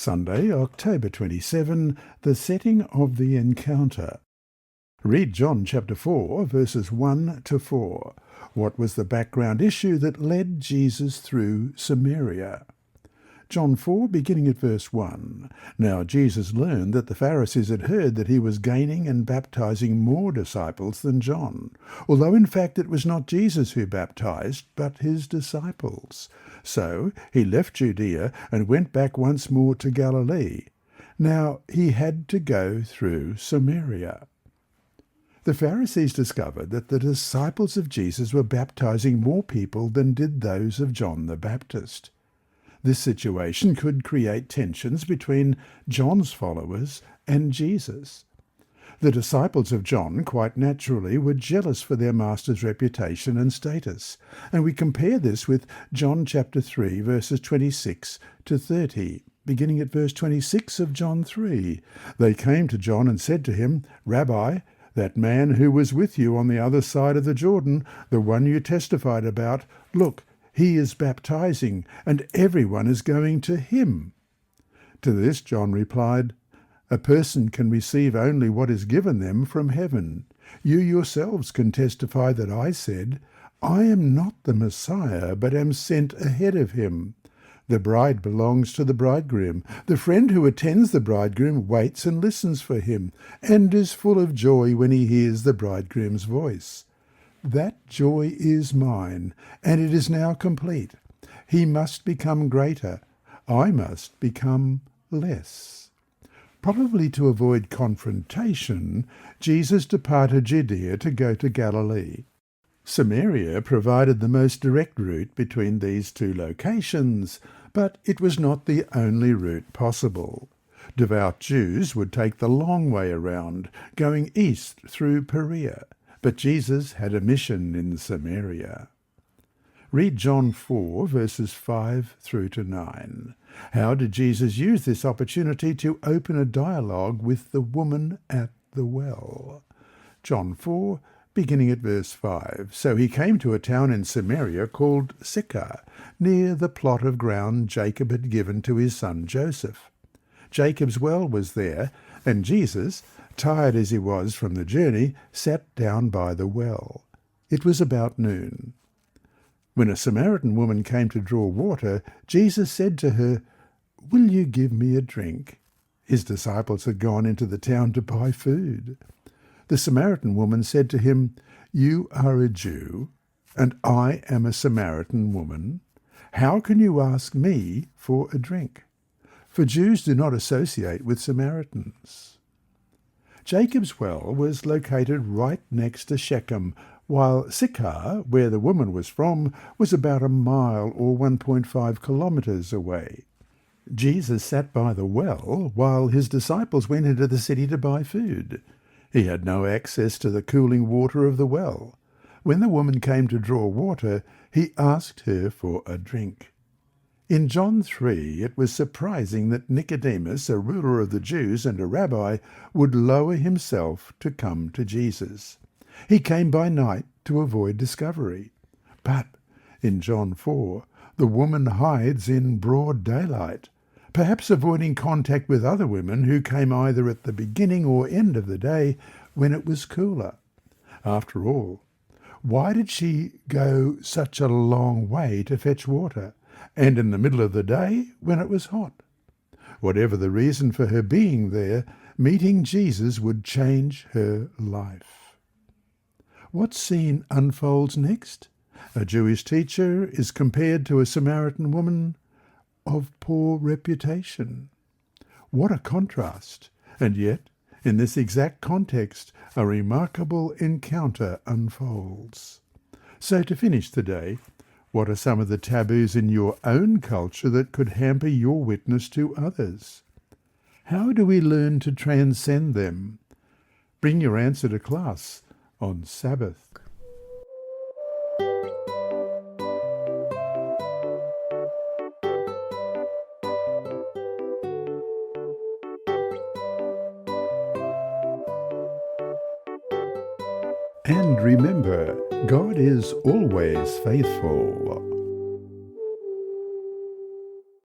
Sunday, October 27, the setting of the encounter. Read John chapter 4, verses 1 to 4. What was the background issue that led Jesus through Samaria? John 4, beginning at verse 1. Now Jesus learned that the Pharisees had heard that he was gaining and baptizing more disciples than John, although in fact it was not Jesus who baptized, but his disciples. So he left Judea and went back once more to Galilee. Now he had to go through Samaria. The Pharisees discovered that the disciples of Jesus were baptizing more people than did those of John the Baptist. This situation could create tensions between John's followers and Jesus. The disciples of John, quite naturally, were jealous for their master's reputation and status, and we compare this with John chapter 3, verses 26 to 30. Beginning at verse 26 of John 3, they came to John and said to him, "Rabbi, that man who was with you on the other side of the Jordan, the one you testified about, look, he is baptizing, and everyone is going to him." To this John replied, "A person can receive only what is given them from heaven. You yourselves can testify that I said, 'I am not the Messiah, but am sent ahead of him.' The bride belongs to the bridegroom. The friend who attends the bridegroom waits and listens for him, and is full of joy when he hears the bridegroom's voice. That joy is mine, and it is now complete. He must become greater. I must become less." Probably to avoid confrontation, Jesus departed Judea to go to Galilee. Samaria provided the most direct route between these two locations, but it was not the only route possible. Devout Jews would take the long way around, going east through Perea. But Jesus had a mission in Samaria. Read John 4, verses 5 through to 9. How did Jesus use this opportunity to open a dialogue with the woman at the well? John 4, beginning at verse 5. So he came to a town in Samaria called Sychar, near the plot of ground Jacob had given to his son Joseph. Jacob's well was there, and Jesus, tired as he was from the journey, sat down by the well. It was about noon. When a Samaritan woman came to draw water, Jesus said to her, "Will you give me a drink?" His disciples had gone into the town to buy food. The Samaritan woman said to him, "You are a Jew, and I am a Samaritan woman. How can you ask me for a drink?" For Jews do not associate with Samaritans. Jacob's well was located right next to Shechem, while Sychar, where the woman was from, was about a mile or 1.5 kilometres away. Jesus sat by the well while his disciples went into the city to buy food. He had no access to the cooling water of the well. When the woman came to draw water, he asked her for a drink. In John 3, it was surprising that Nicodemus, a ruler of the Jews and a rabbi, would lower himself to come to Jesus. He came by night to avoid discovery. But in John 4, the woman hides in broad daylight, perhaps avoiding contact with other women who came either at the beginning or end of the day when it was cooler. After all, why did she go such a long way to fetch water, and in the middle of the day when it was hot? Whatever the reason for her being there, meeting Jesus would change her life. What scene unfolds next? A Jewish teacher is compared to a Samaritan woman of poor reputation. What a contrast! And yet, in this exact context, a remarkable encounter unfolds. So to finish the day, what are some of the taboos in your own culture that could hamper your witness to others? How do we learn to transcend them? Bring your answer to class on Sabbath. And remember, God is always faithful.